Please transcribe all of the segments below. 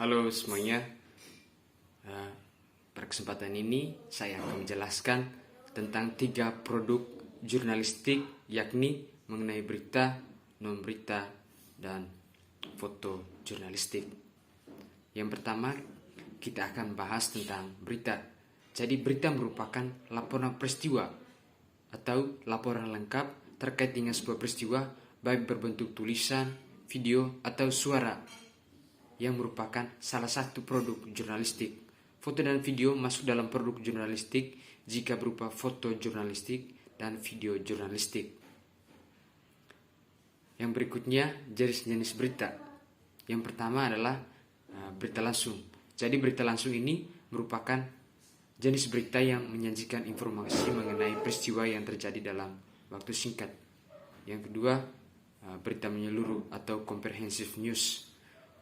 Halo semuanya. Eh, Pada kesempatan ini saya akan menjelaskan tentang 3 produk jurnalistik, yakni mengenai berita, non berita, dan foto jurnalistik. Yang pertama, kita akan bahas tentang berita. Jadi berita merupakan laporan peristiwa atau laporan lengkap terkait dengan sebuah peristiwa, baik berbentuk tulisan, video, atau suara, yang merupakan salah satu produk jurnalistik. Foto dan video masuk dalam produk jurnalistik jika berupa foto jurnalistik dan video jurnalistik. Yang berikutnya, jenis-jenis berita. Yang pertama adalah berita langsung. Jadi berita langsung ini merupakan jenis berita yang menyajikan informasi mengenai peristiwa yang terjadi dalam waktu singkat. Yang kedua, berita menyeluruh atau comprehensive news.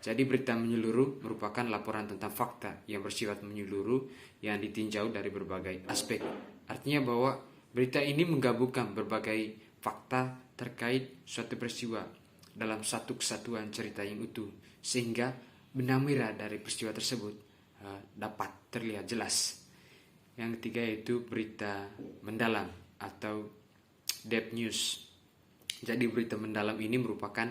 Jadi berita menyeluruh merupakan laporan tentang fakta yang bersifat menyeluruh yang ditinjau dari berbagai aspek. Artinya bahwa berita ini menggabungkan berbagai fakta terkait suatu peristiwa dalam satu kesatuan cerita yang utuh, sehingga benang merah dari peristiwa tersebut dapat terlihat jelas. Yang ketiga yaitu berita mendalam atau depth news. Jadi berita mendalam ini merupakan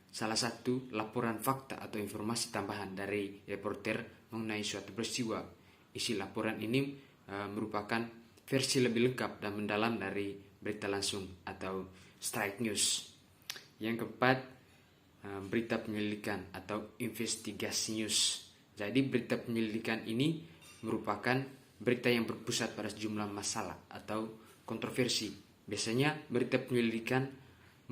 salah satu laporan fakta atau informasi tambahan dari reporter mengenai suatu peristiwa. Isi laporan ini merupakan versi lebih lengkap dan mendalam dari berita langsung atau straight news. Yang keempat, berita penyelidikan atau investigasi news. Jadi berita penyelidikan ini merupakan berita yang berpusat pada sejumlah masalah atau kontroversi. Biasanya berita penyelidikan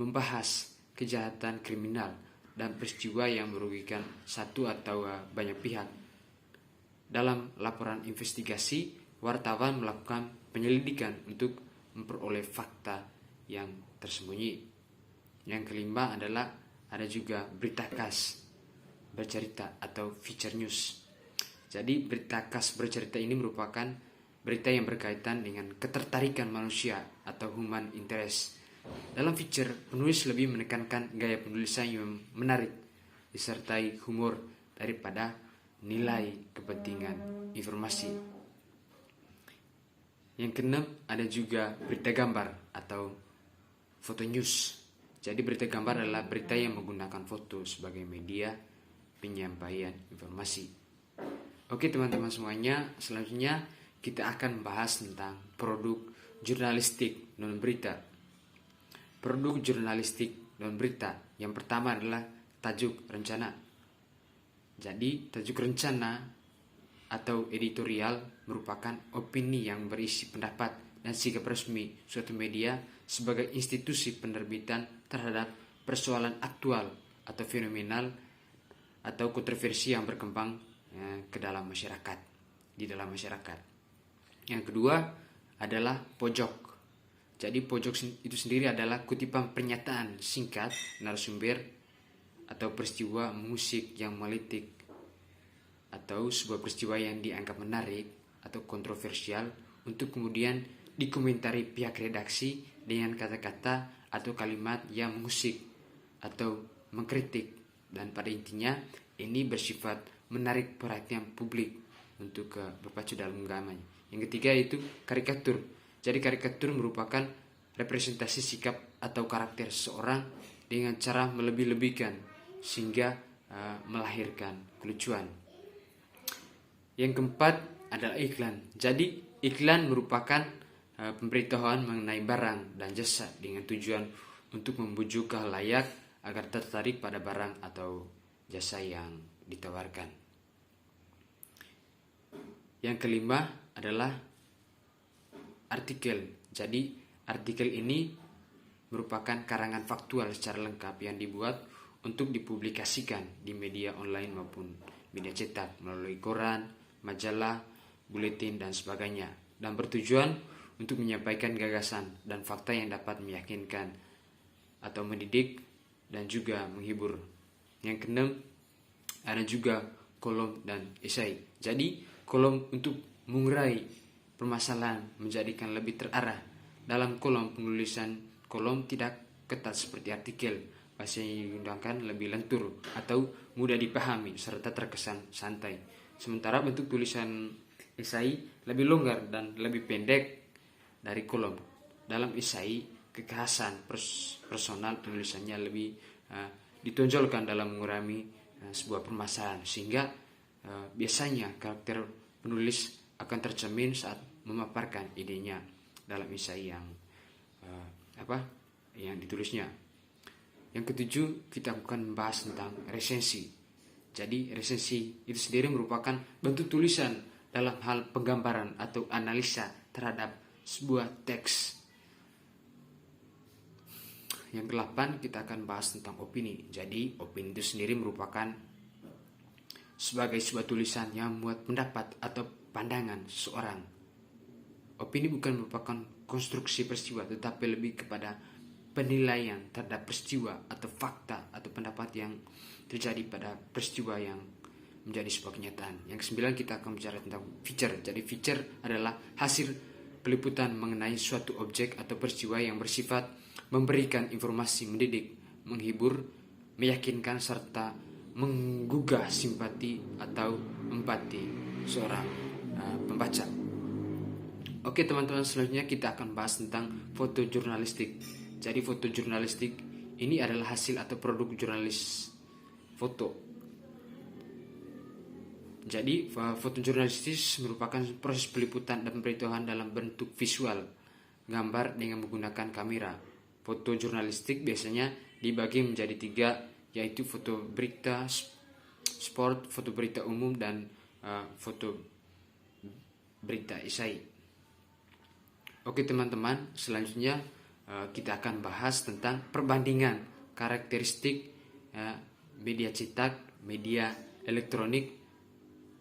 membahas kejahatan kriminal dan peristiwa yang merugikan satu atau banyak pihak. Dalam laporan investigasi, wartawan melakukan penyelidikan untuk memperoleh fakta yang tersembunyi. Yang kelima adalah ada juga berita khas bercerita atau feature news. Jadi berita khas bercerita ini merupakan berita yang berkaitan dengan ketertarikan manusia atau human interest. Dalam feature, penulis lebih menekankan gaya penulisan yang menarik, disertai humor daripada nilai kepentingan informasi. Yang keenam, ada juga berita gambar atau foto news. Jadi berita gambar adalah berita yang menggunakan foto sebagai media penyampaian informasi. Oke teman-teman semuanya, selanjutnya kita akan membahas tentang produk jurnalistik non berita. Produk jurnalistik non berita. Yang pertama adalah tajuk rencana. Jadi tajuk rencana atau editorial merupakan opini yang berisi pendapat dan sikap resmi suatu media sebagai institusi penerbitan terhadap persoalan aktual atau fenomenal atau kontroversi yang berkembang ke dalam masyarakat, di dalam masyarakat. Yang kedua adalah pojok. Jadi pojok itu sendiri adalah kutipan pernyataan singkat narasumber atau peristiwa musik yang melitik atau sebuah peristiwa yang dianggap menarik atau kontroversial untuk kemudian dikomentari pihak redaksi dengan kata-kata atau kalimat yang mengusik atau mengkritik, dan pada intinya ini bersifat menarik perhatian publik untuk berpacu dalam genggamannya. Yang ketiga yaitu karikatur. Jadi karikatur merupakan representasi sikap atau karakter seseorang dengan cara melebih-lebihkan sehingga melahirkan kelucuan. Yang keempat adalah iklan. Jadi iklan merupakan pemberitahuan mengenai barang dan jasa dengan tujuan untuk membujuk khalayak agar tertarik pada barang atau jasa yang ditawarkan. Yang kelima adalah artikel. Jadi artikel ini merupakan karangan faktual secara lengkap yang dibuat untuk dipublikasikan di media online maupun media cetak melalui koran, majalah, buletin dan sebagainya, dan bertujuan untuk menyampaikan gagasan dan fakta yang dapat meyakinkan atau mendidik dan juga menghibur. Yang keenam ada juga kolom dan esai. Jadi kolom untuk mengurai permasalahan menjadikan lebih terarah. Dalam kolom penulisan, kolom tidak ketat seperti artikel, bahasa yang digunakan lebih lentur atau mudah dipahami serta terkesan santai. Sementara bentuk tulisan esai lebih longgar dan lebih pendek dari kolom. Dalam esai, kekhasan personal penulisannya lebih ditonjolkan dalam mengurami sebuah permasalahan, sehingga biasanya karakter penulis akan tercermin saat memaparkan idenya dalam esai yang ditulisnya. Yang ketujuh, kita akan membahas tentang resensi. Jadi resensi itu sendiri merupakan bentuk tulisan dalam hal penggambaran atau analisa terhadap sebuah teks. Yang kedelapan, kita akan bahas tentang opini. Jadi opini itu sendiri merupakan sebagai sebuah tulisan yang membuat pendapat atau pandangan seseorang. Opini bukan merupakan konstruksi peristiwa, tetapi lebih kepada penilaian terhadap peristiwa atau fakta atau pendapat yang terjadi pada peristiwa yang menjadi sebuah kenyataan. Yang kesembilan, kita akan bicara tentang feature. Jadi feature adalah hasil peliputan mengenai suatu objek atau peristiwa yang bersifat memberikan informasi mendidik, menghibur, meyakinkan, serta menggugah simpati atau empati seorang pembaca. Oke teman-teman, selanjutnya kita akan bahas tentang foto jurnalistik. Jadi foto jurnalistik ini adalah hasil atau produk jurnalis foto. Jadi foto jurnalistik merupakan proses peliputan dan pemberitahuan dalam bentuk visual, gambar dengan menggunakan kamera. Foto jurnalistik biasanya dibagi menjadi 3, yaitu foto berita sport, foto berita umum, dan foto berita esai. Oke teman-teman, selanjutnya kita akan bahas tentang perbandingan karakteristik media cetak, media elektronik,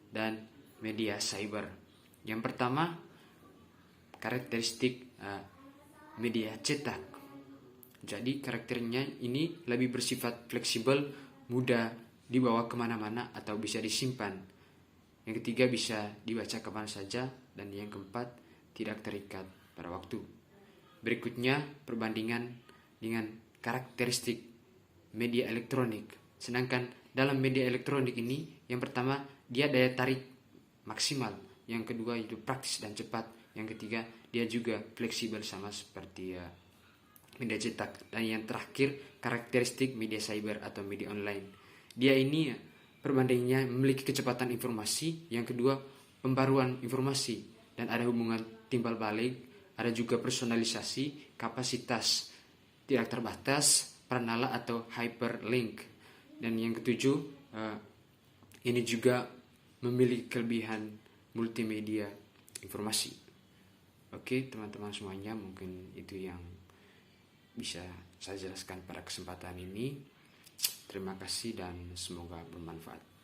dan media cyber. Yang pertama, karakteristik media cetak. Jadi karakternya ini lebih bersifat fleksibel, mudah dibawa kemana-mana atau bisa disimpan. Yang ketiga, bisa dibaca kapan saja. Dan yang keempat, tidak terikat pada waktu. Berikutnya, perbandingan dengan karakteristik media elektronik. Sedangkan dalam media elektronik ini, yang pertama, dia daya tarik maksimal. Yang kedua, itu praktis dan cepat. Yang ketiga, dia juga fleksibel sama seperti media cetak. Dan yang terakhir, karakteristik media cyber atau media online. Dia ini perbandingannya memiliki kecepatan informasi. Yang kedua, pembaruan informasi. Dan ada hubungan timbal balik. Ada juga personalisasi, kapasitas tidak terbatas, pranala atau hyperlink. Dan yang ketujuh, ini juga memiliki kelebihan multimedia informasi. Oke teman-teman semuanya, mungkin itu yang bisa saya jelaskan pada kesempatan ini. Terima kasih dan semoga bermanfaat.